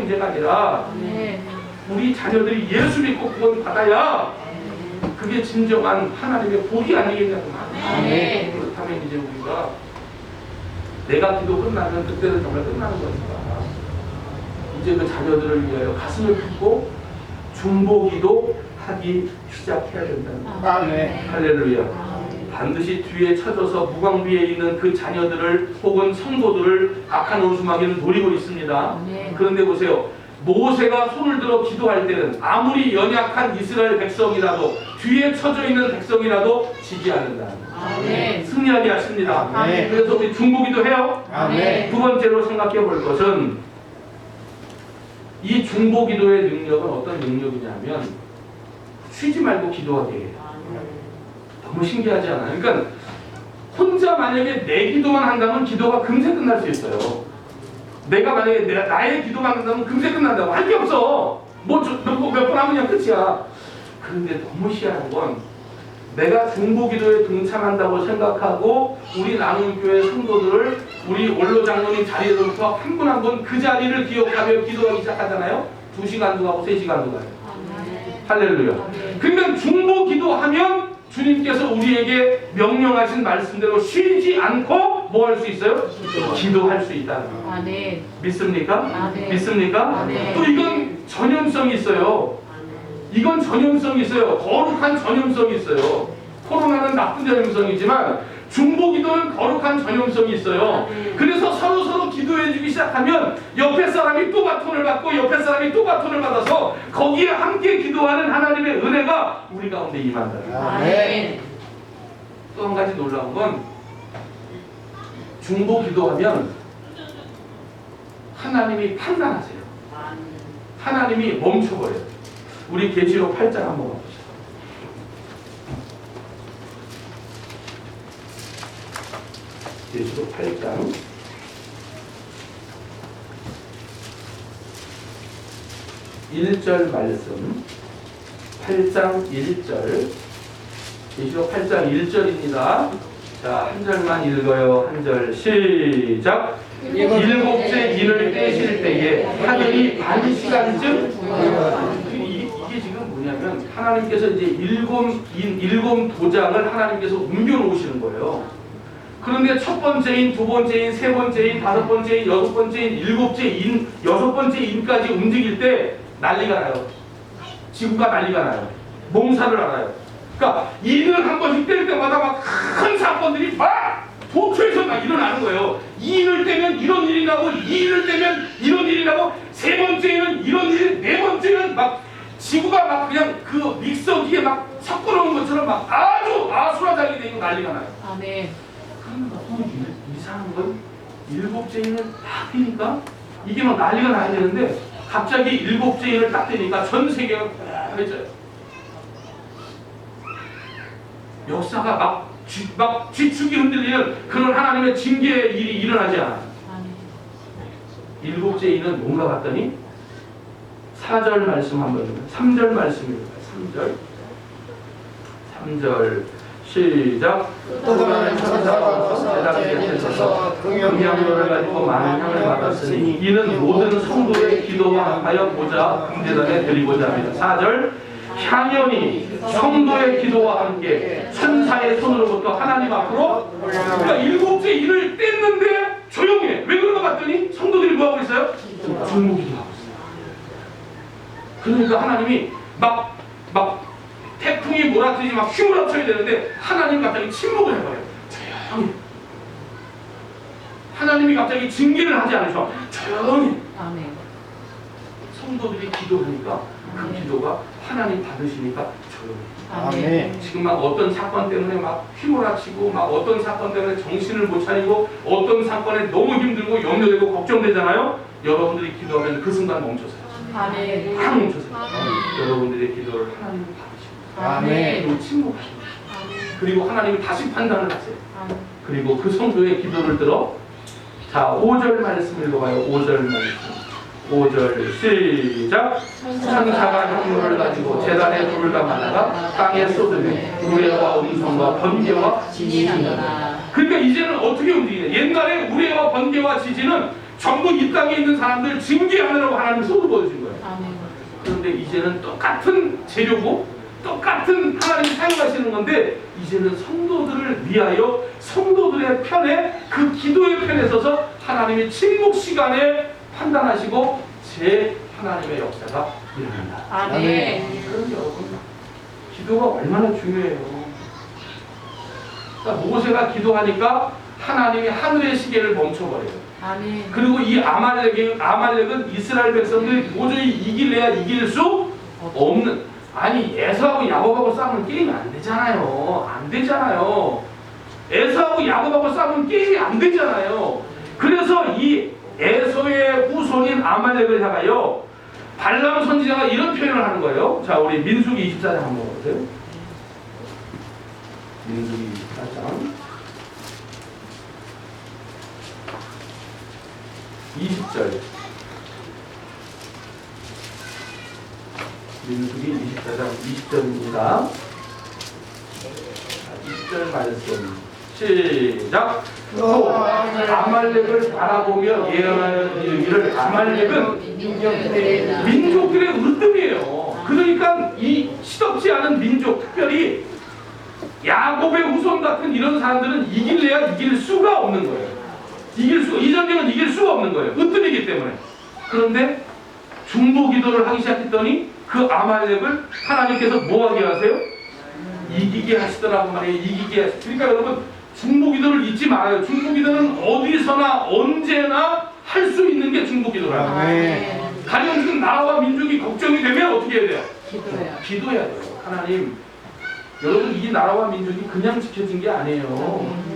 문제가 아니라 우리 자녀들이 예수 믿고 구원 받아야 그게 진정한 하나님의 복이 아니겠냐고 말이에요. 그렇다면 이제 우리가 내가 기도 끝나면 그때는 정말 끝나는 거니까 이제 그 자녀들을 위하여 가슴을 붓고 중보기도 하기 시작해야 된다는 거예요. 할렐루야. 반드시 뒤에 쳐져서 무방비에 있는 그 자녀들을 혹은 성도들을 악한 원수마귀는 노리고 있습니다. 그런데 보세요. 모세가 손을 들어 기도할 때는 아무리 연약한 이스라엘 백성이라도 뒤에 쳐져 있는 백성이라도 지지 않는다. 승리하게 하십니다. 그래서 우리 중보기도 해요. 두 번째로 생각해 볼 것은 이 중보기도의 능력은 어떤 능력이냐면 쉬지 말고 기도하게 해요. 너무 신기하지 않아요? 그러니까 혼자 만약에 내 기도만 한다면 기도가 금세 끝날 수 있어요. 내가 만약에 나의 기도만 한다면 금세 끝난다고. 할 게 없어. 몇 번 하면 그냥 끝이야. 그런데 너무 희한한 건 내가 중보기도에 동참한다고 생각하고 우리 나눔교회 성도들을 우리 원로 장로님 자리에서부터 한 분 한 분 그 자리를 기억하며 기도하기 시작하잖아요. 2시간도 가고 3시간도 가요. 할렐루야. 그러면 중보기도하면 주님께서 우리에게 명령하신 말씀대로 쉬지 않고 뭐 할 수 있어요? 기도할 수 있다는 거예요. 믿습니까? 믿습니까? 또 이건 전염성이 있어요. 이건 전염성이 있어요. 거룩한 전염성이 있어요. 코로나는 나쁜 전염성이지만 중보기도는 거룩한 전염성이 있어요. 그래서 서로 기도해주기 시작하면 옆에 사람이 또 바톤을 받고 옆에 사람이 또 바톤을 받아서 거기에 함께 기도하는 하나님의 은혜가 우리 가운데 임한다. 또 한 가지 놀라운 건 중보기도하면 하나님이 판단하세요. 하나님이 멈춰버려요. 우리 계시록 8장 한번 봅시다. 계시록 8장 1절 말씀. 8장 1절. 계시록 8장 1절입니다. 자, 한 절만 읽어요. 한 절 시작. 일곱째 인을 떼실 때에 하늘이 반 시간쯤 이게 지금 뭐냐면 하나님께서 이제 일곱 도장을 하나님께서 옮겨 놓으시는 거예요. 그런데 첫 번째인, 두 번째인, 세 번째인, 다섯 번째인, 여섯 번째인, 일곱째 인, 여섯 번째 인까지 움직일 때 난리가 나요. 지구가 난리가 나요. 몽사를 알아요. 그러니까 인을 한 번씩 뗄 때마다 막 큰 사건들이 막 도처에서 막 일어나는 거예요. 2인을 떼면 이런 일이 나고 2인을 떼면 이런 일이 나고 세 번째는 이런 일, 네 번째는 막 지구가 막 그냥 그 믹서기에 막 섞어놓은 것처럼 막 아주 아수라장이 되고 난리가 나요. 그러면 너무 이상한 건 일곱째 인을 딱 떼니까 이게 막 난리가 나야 되는데 갑자기 일곱째 인을 딱 떼니까 전 세계가 해져요. 역사가 막 지축이 흔들리는 그런 하나님의 징계의 일이 일어나지 않아요. 일곱째 인은 뭔가 봤더니 4절 말씀 한번 읽어요. 3절 말씀입니다. 3절 시작. 또 다른 천사가 제단 곁에 서서 금향로를 가지고 많은 향을 받았으니 이는 모든 성도의 기도와 하여 보자 금제단에 드리고자 합니다. 4절 향연이 성도의 기도와 함께 천사의 손으로부터 하나님 앞으로. 그러니까 일곱째 일을 뗐는데 조용해. 왜 그런가 봤더니 성도들이 뭐하고 있어요? 중보기도하고 있어요. 그러니까 하나님이 막 태풍이 몰아치지 막 휘몰아쳐야 되는데 하나님 갑자기 침묵을 해버려요. 조용히. 하나님이 갑자기 징계를 하지 않으셔. 조용히. 성도들이 기도하니까 그 기도가 하나님 받으시니까 조용히. 지금 막 어떤 사건 때문에 막 휘몰아치고 막 어떤 사건 때문에 정신을 못 차리고 어떤 사건에 너무 힘들고 염려되고 걱정되잖아요. 여러분들이 기도하면 그 순간 멈춰서요. 딱 멈춰서요. 여러분들의 기도를 하나님 받으십니다. 그리고 침묵하십니다. 그리고 하나님이 다시 판단을 하세요. 그리고 그 성도의 기도를 들어. 자, 5절 말씀 읽어봐요. 5절 말씀. 5절 시작. 천사가 향로를 가지고 제단에 불을 담아다가 땅에 쏟으니 우레와 음성과 번개와 지진이 나더라. 그러니까 이제는 어떻게 움직이냐. 옛날에 우레와 번개와 지진은 전부 이 땅에 있는 사람들 징계하느라고 하나님 손을 보여준 거예요. 아멘. 그런데 이제는 똑같은 재료고 똑같은 하나님이 사용하시는 건데 이제는 성도들을 위하여 성도들의 편에 그 기도의 편에 서서 하나님의 침묵 시간에 판단하시고 제 하나님의 역사가 일어난다. 아멘. 그럼 여러분 기도가 얼마나 중요해요. 그러니까 모세가 기도하니까 하나님이 하늘의 시계를 멈춰버려요. 아멘. 그리고 이 아말렉은 이스라엘 백성들이 도저히 이길래야 이길 수 없는, 아니 에서하고 야곱하고 싸우면 게임이 안 되잖아요. 안 되잖아요. 에서하고 야곱하고 싸우면 게임이 안 되잖아요. 그래서 이 에서의 후손인 아말렉을 향하여 발람 선지자가 이런 표현을 하는 거예요. 자, 우리 민수기 24장 한번 보세요. 민수기 24장 20절. 민수기 24장 20절입니다. 20절 말씀 시작. 또 아말렉을 바라보며 예언하여 이르기를 아말렉은 민족들의 으뜸이에요. 그러니까 이 시덥지 않은 민족, 특별히 야곱의 후손 같은 이런 사람들은 이길래야 이길 수가 없는 거예요. 이 전쟁은 이길 수가 없는 거예요. 으뜸이기 때문에. 그런데 중보 기도를 하기 시작했더니 그 아말렉을 하나님께서 뭐 하게 하세요? 이기게 하시더라고 말이에요. 이기게 하시. 그러니까 여러분 중보 기도를 잊지 말아요. 중보 기도는 어디서나 언제나 할 수 있는 게 중보 기도라고. 가령 지금 나라와 민족이 걱정이 되면 어떻게 해야 돼요? 기도해야 돼요. 하나님, 여러분 이 나라와 민족이 그냥 지켜진 게 아니에요.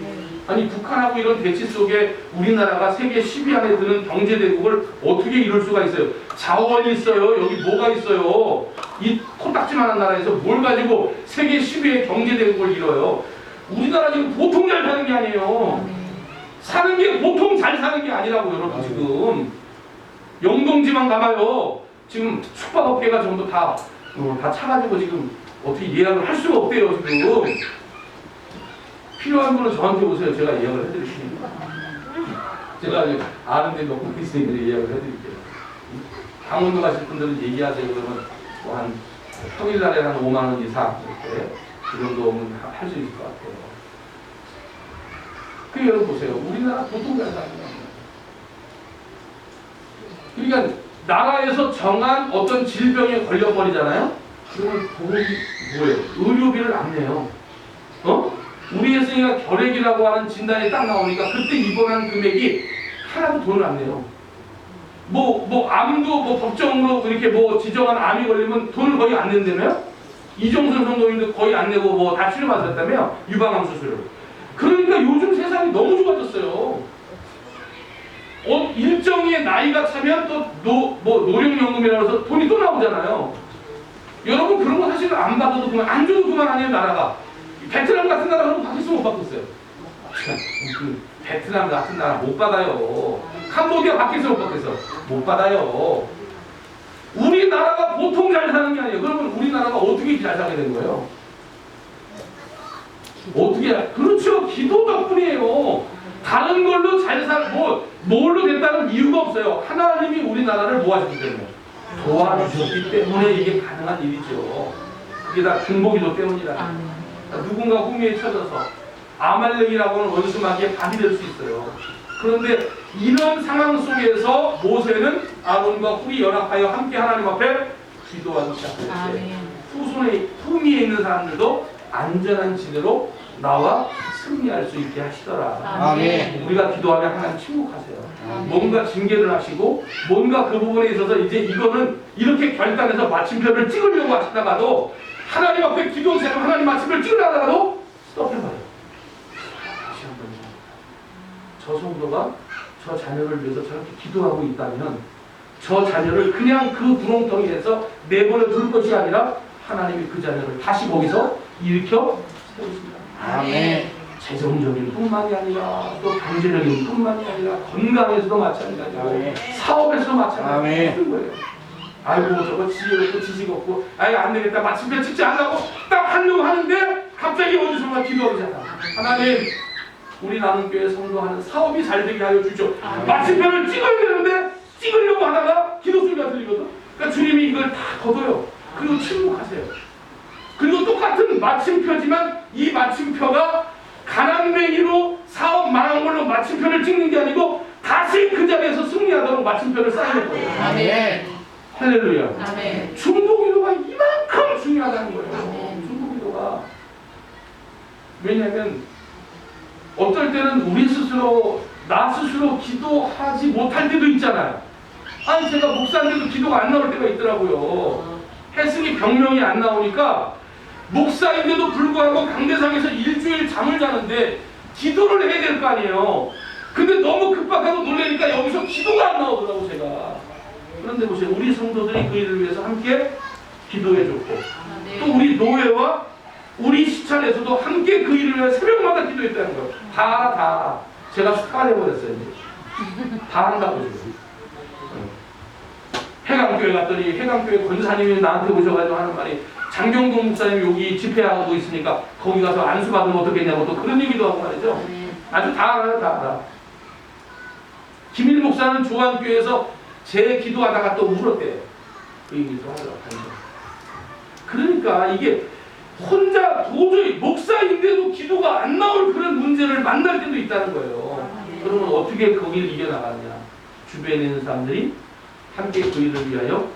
아니 북한하고 이런 대치 속에 우리나라가 세계 10위 안에 드는 경제대국을 어떻게 이룰 수가 있어요? 자원이 있어요. 여기 뭐가 있어요? 이 코딱지만한 나라에서 뭘 가지고 세계 10위의 경제대국을 이뤄요? 우리나라 지금 보통 잘 사는 게 아니에요. 사는 게 보통 잘 사는 게 아니라고 여러분. 지금 영동지만 가봐요. 지금 숙박업계가 전부 다 차가지고 지금 어떻게 예약을 할 수가 없대요. 지금 필요한 분은 저한테 오세요. 제가 예약을 해드릴게요. 제가 아는 데 몇 분 있으니까 예약을 해드릴게요. 강원도 가실 분들은 얘기하세요. 그러면 뭐 한 평일날에 한 5만 원 이상 이렇게 그 정도 오면 할 수 있을 것 같아요. 그 여러분 보세요. 우리나라 보통 잘 사는 거예요. 그러니까 나라에서 정한 어떤 질병에 걸려버리잖아요. 그러면 돈이 뭐예요? 의료비를 안 내요. 우리 혜승이가 결핵이라고 하는 진단이 딱 나오니까 그때 입원한 금액이 하나도 돈을 안 내요. 암도 법정으로 이렇게 지정한 암이 걸리면 돈을 거의 안 낸다며요? 이종선 성도님도 거의 안 내고 다 치료받았다며? 유방암 수술을. 그러니까 요즘 세상이 너무 좋아졌어요. 일정의 나이가 차면 또 노령연금이라고 해서 돈이 또 나오잖아요. 여러분 그런 거 사실 안 받아도 그만, 안 줘도 그만 아니에요. 나라가. 베트남 같은 나라는 받겠으면 못 받겠어요. 베트남 같은 나라 못 받아요. 캄보디아 받겠어요, 못 받겠어요? 못 받아요. 우리나라가 보통 잘 사는 게 아니에요. 그러면 우리나라가 어떻게 잘 사게 된 거예요? 그렇죠. 기도 덕분이에요. 다른 걸로 뭘로 됐다는 이유가 없어요. 하나님이 우리나라를 뭐 하셨기 때문에? 도와주셨기 때문에 이게 가능한 일이죠. 그게 다 중보기도 때문이라. 누군가 후미에 쳐져서 아말렉이라고 하는 원수마귀의 밥이 될 수 있어요. 그런데 이런 상황 속에서 모세는 아론과 훌이 연합하여 함께 하나님 앞에 기도하기 시작했을 때 후미에 있는 사람들도 안전한 지대로 나와 승리할 수 있게 하시더라. 아멘. 우리가 기도하면 하나님 침묵하세요. 뭔가 징계를 하시고 뭔가 그 부분에 있어서 이제 이거는 이렇게 결단해서 마침표를 찍으려고 하시다가도 하나님 앞에 기도하세요. 하나님 마침표를 찍으려다가도 스톱해봐요. 다시 한번 저 성도가 저 자녀를 위해서 저렇게 기도하고 있다면 저 자녀를 그냥 그 구렁텅이에서 내버려 둘 것이 아니라 하나님이 그 자녀를 다시 거기서 일으켜 세우십니다. 아멘. 재정적인 뿐만이 아니라 또 경제적인 뿐만이 아니라 건강에서도 마찬가지고 사업에서도 마찬가지고 거예요. 아이고 저거 지식 없고 아이 안 되겠다 마침표 찍지 않으려고 딱 하려고 하는데 갑자기 어디선가 기도하잖아. 하나님 우리 나눔교회 성도하는 사업이 잘 되게 하여 주죠. 마침표를 찍어야 되는데 찍으려고 하다가 기도 소리가 들리거든. 그러니까 주님이 이걸 다 걷어요. 그리고 침묵하세요. 그리고 똑같은 마침표지만 이 마침표가 가난맹이로 사업 망한 걸로 마침표를 찍는 게 아니고 다시 그 자리에서 승리하도록 마침표를 쌓이는 거예요. 아멘. 할렐루야. 아멘. 중보기도가 이만큼 중요하다는 거예요. 중보기도가. 왜냐하면 어떨 때는 우리 스스로 나 스스로 기도하지 못할 때도 있잖아요. 아니 제가 목사인데도 기도가 안 나올 때가 있더라고요. 혜승이 병명이 안 나오니까 목사인데도 불구하고 강대상에서 일주일 잠을 자는데 기도를 해야 될 거 아니에요. 근데 너무 급박하고 놀라니까 여기서 기도가 안 나오더라고 제가. 그런데 보세요. 우리 성도들이 그 일을 위해서 함께 기도해줬고 또 우리 노회와 우리 시찰에서도 함께 그 일을 위해 새벽마다 기도했다는 거예요. 다 알아. 제가 습관해버렸어요. 다 한다고 지금. 해강교회 갔더니 해강교회 권사님이 나한테 오셔가지고 하는 말이 장경동 목사님 여기 집회하고 있으니까 거기 가서 안수 받으면 어떻겠냐고 또 그런 얘기도 하고 말이죠. 아주 다 알아요. 다 알아. 김일 목사는 조한교회에서 제 기도하다가 또 울었대요. 그 얘기도 하더라고요. 그러니까 이게 혼자 도저히 목사인데도 기도가 안 나올 그런 문제를 만날 때도 있다는 거예요. 그러면 어떻게 거기를 이겨나가느냐. 주변에 있는 사람들이 함께 그 일을 위하여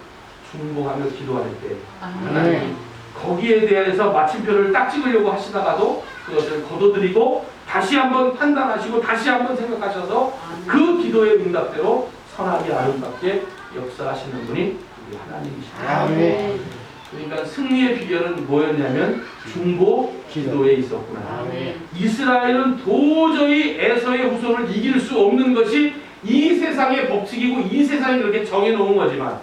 중보하며 기도할 때 하나님 거기에 대해서 마침표를 딱 찍으려고 하시다가도 그것을 거둬들이고 다시 한번 판단하시고 다시 한번 생각하셔서 그 기도의 응답대로 선하게 아름답게 역사하시는 분이 우리 하나님이십니다. 아멘. 그러니까 승리의 비결은 뭐였냐면 중보 기도에 있었구나. 아멘. 이스라엘은 도저히 에서의 후손을 이길 수 없는 것이 이 세상의 법칙이고 이 세상이 그렇게 정해놓은 거지만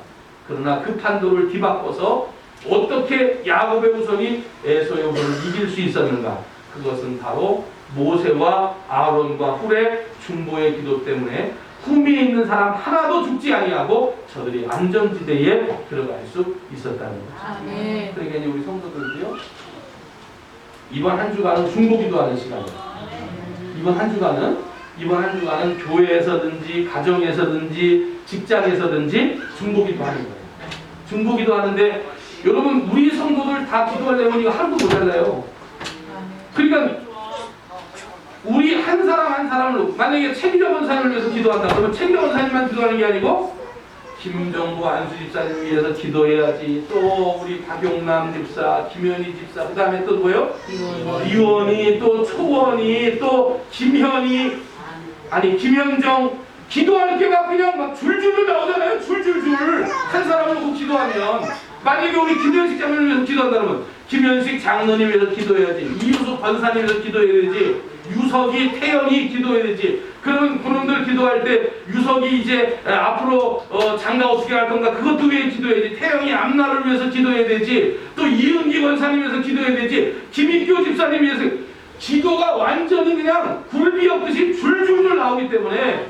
그러나 그 판도를 뒤바꿔서 어떻게 야곱의 후손이 에서의 후손을 이길 수 있었는가? 그것은 바로 모세와 아론과 훌의 중보의 기도 때문에 후미에 있는 사람 하나도 죽지 아니하고 저들이 안전지대에 들어갈 수 있었다는 거죠. 아멘. 그러니까 이제 우리 성도들도요. 이번 한 주간은 중보기도하는 시간이에요. 이번 한 주간은 교회에서든지 가정에서든지 직장에서든지 중보기도하는 거예요. 중보기도하는데 여러분 우리 성도들 다 기도하려면 이거 하루도 모자라요. 그러니까 우리 한 사람 한 사람을 만약에 최기정 원사님을 위해서 기도한다 그러면 최기정 원사님만 기도하는 게 아니고 김정부 안수 집사님 위해서 기도해야지. 또 우리 박용남 집사, 김현희 집사, 그 다음에 또 뭐예요? 이원이, 또 초원이, 또 김현이, 아니 김현정 기도하는 게가 그냥 막 줄줄줄 나오잖아요. 줄줄줄 한 사람을 놓고 기도하면 만약에 우리 김현식 장로님 위해서 기도한다 그러면 김현식 장로님 위해서 기도해야지. 이유석 권사님 위해서 기도해야 되지. 유석이, 태영이 기도해야 되지. 그러면 그놈들 기도할 때 유석이 이제 앞으로 장가 어떻게 할 건가 그것도 위해 기도해야지. 태영이 앞날을 위해서 기도해야 되지. 또 이은기 권사님 위해서 기도해야 되지. 김인교 집사님 위해서 기도가 완전히 그냥 굴비 없듯이 줄줄줄 나오기 때문에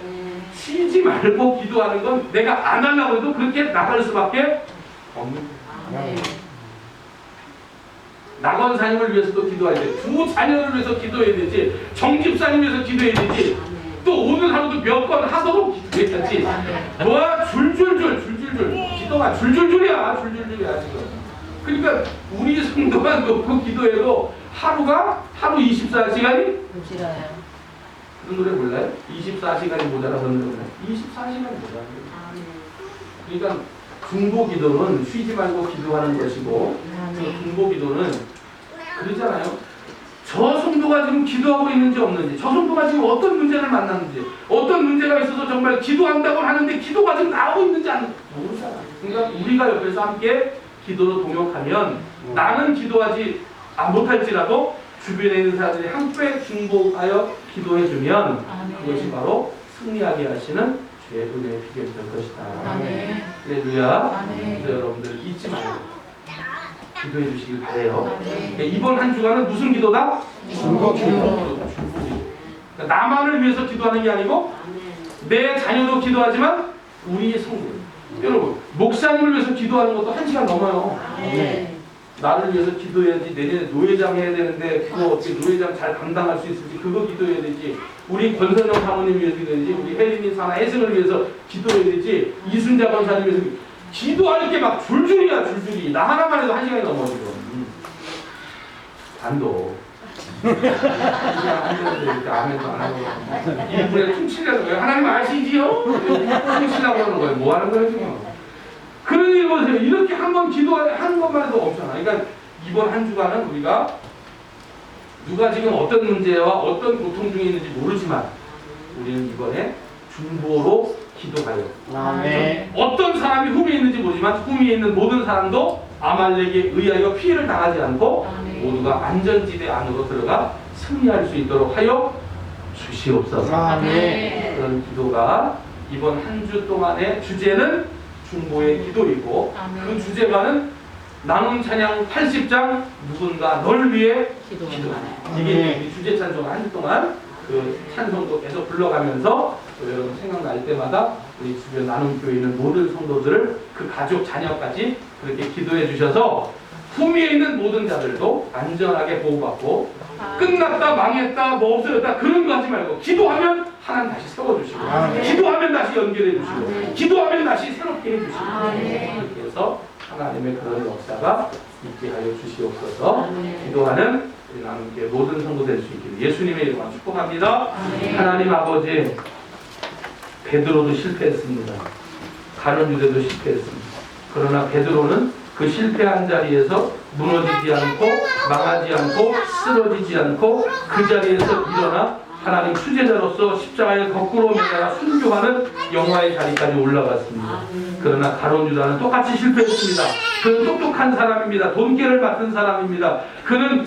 쉬지 말고 기도하는 건 내가 안 하려고 해도 그렇게 나갈 수밖에 없는 거예요. 낙원사님을 위해서도 기도해야 돼. 두 자녀를 위해서 기도해야 되지. 정집사님 위해서 기도해야 되지. 또 오늘 하루도 몇 번 하도록 기도해야지. 뭐야 줄줄줄 기도가 줄줄줄이야 지금. 그러니까 우리 성도만 놓고 기도해도 하루 24시간이 부지런해요. 그런 노래 몰라요? 24시간이 모자라서 노래 몰라요? 24시간이 모자라요. 그러니까 중보 기도는 쉬지 말고 기도하는 것이고 중보 기도는 그러잖아요. 저 성도가 지금 기도하고 있는지 없는지, 저 성도가 지금 어떤 문제를 만났는지, 어떤 문제가 있어서 정말 기도한다고 하는데 기도가 지금 나오고 있는지 안 모르잖아. 그러니까 우리가 옆에서 함께 기도로 동역하면 나는 기도하지 못할지라도 주변에 있는 사람들이 함께 중보하여 기도해주면 그것이 바로 승리하게 하시는 주의 은혜의 비결이 될 것이다. 아멘. 할렐루야. 아멘. 그래서 여러분들 잊지 말고 기도해 주시길 바래요. 아멘. 이번 한 주간은 무슨 기도다? 중보기도. 그러니까 나만을 위해서 기도하는 게 아니고 내 자녀도 기도하지만 우리 성도 여러분 목사님을 위해서 기도하는 것도 1시간 넘어요. 아멘. 나를 위해서 기도해야지. 내년에 노회장 해야 되는데 그거 어떻게 노회장 잘 감당할 수 있을지 그거 기도해야 되지. 우리 권선영 사모님 위해서 기도해야지. 우리 혜린이 사나 혜승을 위해서 기도해야 되지. 이순자 권사님 위해서 기도할 게 막 줄줄이야 줄줄이. 나 하나만 해도 1시간이 넘어 지금. 반도. 그냥 앉았는데 이렇게 아멘도 안 하고 일부러 퉁치려는 거예요. 하나님 아시지요? 퉁치려고 하는 거예요. 뭐 하는 거예요 지금? 그러니 보세요. 이렇게 한번 기도하는 것만 해도 없잖아. 그러니까 이번 한 주간은 우리가 누가 지금 어떤 문제와 어떤 고통 중에 있는지 모르지만 우리는 이번에 중보로 기도하여 아멘. 어떤 사람이 흠이 있는지 모르지만 흠이 있는 모든 사람도 아말렉에 의하여 피해를 당하지 않고 모두가 안전지대 안으로 들어가 승리할 수 있도록 하여 주시옵소서. 아멘. 그런 기도가 이번 한 주 동안의 주제는 중보의 기도이고 그 주제가는 나눔 찬양 80장 누군가 널 위해 기도. 이게 우리 주제 찬송 한 주 동안 그 찬송도 계속 불러가면서 또 여러분 생각날 때마다 우리 주변 나눔교회 있는 모든 성도들을 그 가족 자녀까지 그렇게 기도해 주셔서 품위에 있는 모든 자들도 안전하게 보호받고 끝났다 망했다 뭐 없어졌다 그런 거 하지 말고 기도하면 하나님 다시 세워주시고 기도하면 다시 연결해 주시고 기도하면 다시 새롭게 해주시고 그렇게 해서 하나님의 그런 역사가 있게 하여 주시옵소서. 기도하는 우리 나눔교회 모든 성도 될 수 있기를 예수님의 이름으로 축복합니다. 하나님 아버지, 베드로도 실패했습니다. 가룟 유대도 실패했습니다. 그러나 베드로는 그 실패한 자리에서 무너지지 않고 망하지 않고 쓰러지지 않고 그 자리에서 일어나 하나님 수제자로서 십자가에 거꾸로 매달아 순교하는 영화의 자리까지 올라갔습니다. 그러나 가룟 유다는 똑같이 실패했습니다. 그는 똑똑한 사람입니다. 돈깨를 맡은 사람입니다. 그는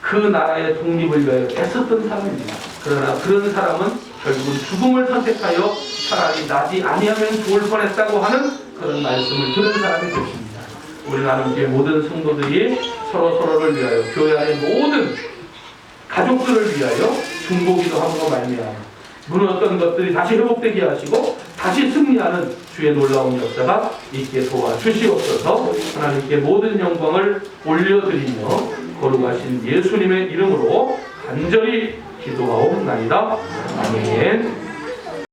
그 나라의 독립을 위하여 애썼던 사람입니다. 그러나 그런 사람은 결국은 죽음을 선택하여 차라리 나지 아니하면 좋을 뻔했다고 하는 그런 말씀을 들은 사람이 되십니다. 우리 나눔교회 모든 성도들이 서로서로를 위하여 교회 안의 모든 가족들을 위하여 중보기도 함으로 말미암아 무너졌던 것들이 다시 회복되게 하시고 다시 승리하는 주의 놀라운 역사가 있게 도와주시옵소서. 하나님께 모든 영광을 올려드리며 거룩하신 예수님의 이름으로 간절히 기도하옵나이다. 아멘.